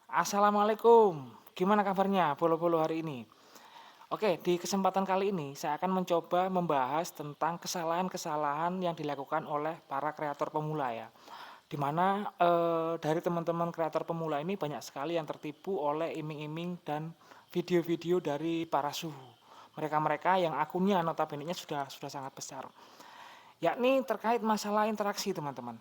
Assalamualaikum, gimana kabarnya bolo-bolo hari ini? Oke, di kesempatan kali ini saya akan mencoba membahas tentang kesalahan-kesalahan yang dilakukan oleh para kreator pemula ya. Di mana, dari teman-teman kreator pemula ini banyak sekali yang tertipu oleh iming-iming dan video-video dari para suhu. Mereka-mereka yang akunnya notabene-nya sudah sangat besar. Yakni terkait masalah interaksi teman-teman.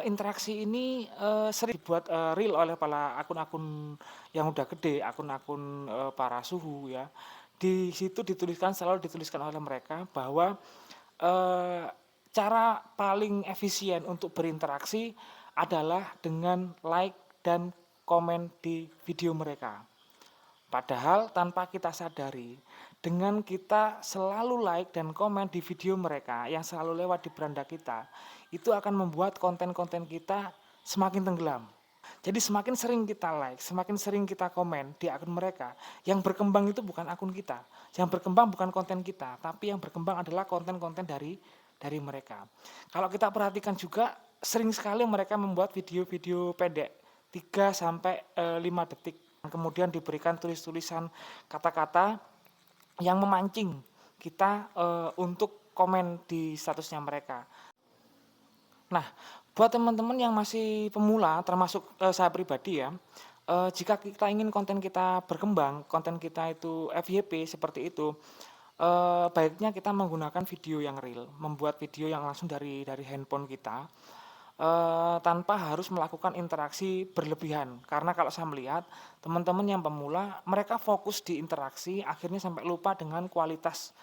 Interaksi ini, sering dibuat, real oleh para akun-akun yang udah gede, akun-akun, para suhu ya. Di situ selalu dituliskan oleh mereka bahwa, eee, cara paling efisien untuk berinteraksi adalah dengan like dan komen di video mereka. Padahal tanpa kita sadari, dengan kita selalu like dan komen di video mereka yang selalu lewat di beranda kita, itu akan membuat konten-konten kita semakin tenggelam. Jadi semakin sering kita like, semakin sering kita komen di akun mereka, yang berkembang itu bukan akun kita, yang berkembang bukan konten kita, tapi yang berkembang adalah konten-konten dari mereka. Kalau kita perhatikan juga, sering sekali mereka membuat video-video pendek, 3 sampai, 5 detik, kemudian diberikan tulis-tulisan kata-kata yang memancing kita, untuk komen di statusnya mereka. Nah, buat teman-teman yang masih pemula termasuk, saya pribadi ya, jika kita ingin konten kita berkembang, konten kita itu FYP seperti itu, baiknya kita menggunakan video yang real, membuat video yang langsung dari handphone kita, tanpa harus melakukan interaksi berlebihan. Karena kalau saya melihat teman-teman yang pemula, mereka fokus di interaksi akhirnya sampai lupa dengan kualitas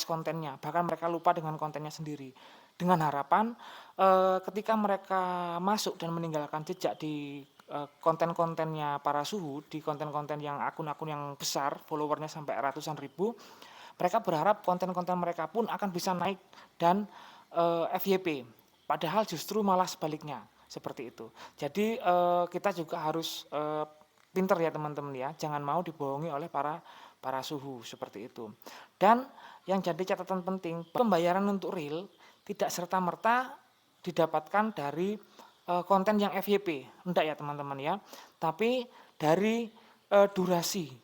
kontennya, bahkan mereka lupa dengan kontennya sendiri. Dengan harapan, ketika mereka masuk dan meninggalkan jejak di, konten-kontennya para suhu, di konten-konten yang akun-akun yang besar, follower-nya sampai ratusan ribu, mereka berharap konten-konten mereka pun akan bisa naik dan, FYP. Padahal justru malah sebaliknya, seperti itu. Jadi, kita juga harus, pinter ya teman-teman ya, jangan mau dibohongi oleh para para suhu, seperti itu. Dan yang jadi catatan penting, pembayaran untuk real tidak serta-merta didapatkan dari, konten yang FYP, enggak ya teman-teman ya. Tapi dari, durasi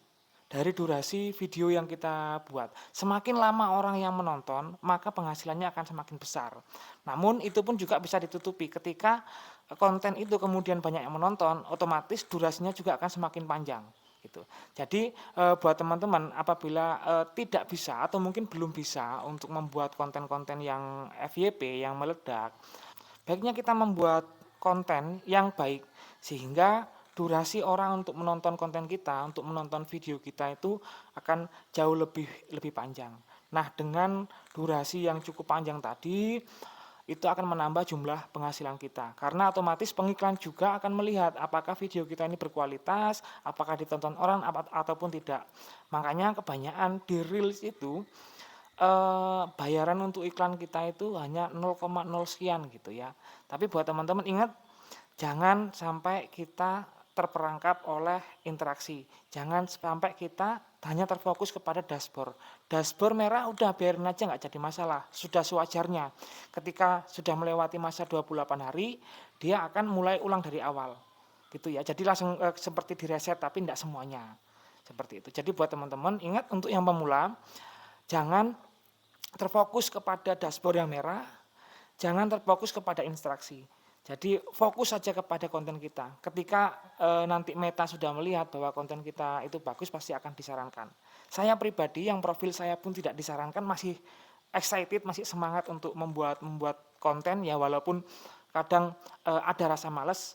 video yang kita buat. Semakin lama orang yang menonton, maka penghasilannya akan semakin besar. Namun itu pun juga bisa ditutupi ketika konten itu kemudian banyak yang menonton, otomatis durasinya juga akan semakin panjang, gitu. Jadi, buat teman-teman apabila, tidak bisa atau mungkin belum bisa untuk membuat konten-konten yang FYP, yang meledak, baiknya kita membuat konten yang baik, sehingga durasi orang untuk menonton konten kita, untuk menonton video kita itu akan jauh lebih lebih panjang. Nah, dengan durasi yang cukup panjang tadi, itu akan menambah jumlah penghasilan kita. Karena otomatis pengiklan juga akan melihat apakah video kita ini berkualitas, apakah ditonton orang ataupun tidak. Makanya kebanyakan di Reels itu, bayaran untuk iklan kita itu hanya 0,0 sekian gitu ya. Tapi buat teman-teman ingat, jangan sampai kita terperangkap oleh interaksi. Jangan sampai kita hanya terfokus kepada dashboard. Dashboard merah udah biarin aja nggak jadi masalah, sudah sewajarnya. Ketika sudah melewati masa 28 hari, dia akan mulai ulang dari awal. Gitu ya. Jadi langsung seperti direset tapi tidak semuanya. Seperti itu. Jadi buat teman-teman ingat untuk yang pemula, jangan terfokus kepada dashboard yang merah, jangan terfokus kepada instruksi. Jadi fokus saja kepada konten kita. Ketika, nanti Meta sudah melihat bahwa konten kita itu bagus, pasti akan disarankan. Saya pribadi yang profil saya pun tidak disarankan, masih excited, masih semangat untuk membuat membuat konten ya walaupun kadang, ada rasa males,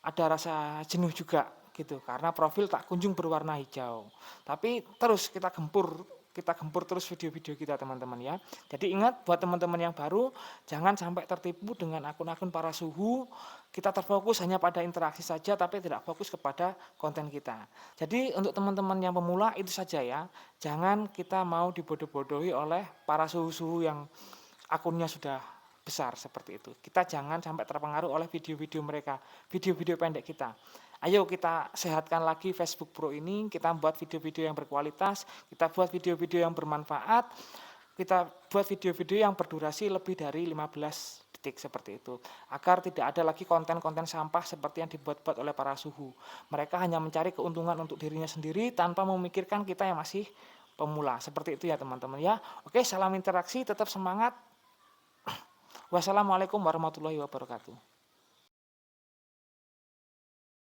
ada rasa jenuh juga gitu, karena profil tak kunjung berwarna hijau. Tapi terus kita gempur terus video-video kita teman-teman ya. Jadi ingat buat teman-teman yang baru, jangan sampai tertipu dengan akun-akun para suhu, kita terfokus hanya pada interaksi saja tapi tidak fokus kepada konten kita. Jadi untuk teman-teman yang pemula itu saja ya, jangan kita mau dibodoh-bodohi oleh para suhu-suhu yang akunnya sudah besar seperti itu. Kita jangan sampai terpengaruh oleh video-video mereka, video-video pendek kita. Ayo kita sehatkan lagi Facebook Pro ini, kita buat video-video yang berkualitas, kita buat video-video yang bermanfaat, kita buat video-video yang berdurasi lebih dari 15 detik. jurnalistik seperti itu. Agar tidak ada lagi konten-konten sampah seperti yang dibuat-buat oleh para suhu. Mereka hanya mencari keuntungan untuk dirinya sendiri tanpa memikirkan kita yang masih pemula. Seperti itu ya teman-teman ya. Oke, salam interaksi, tetap semangat. Wassalamualaikum warahmatullahi wabarakatuh.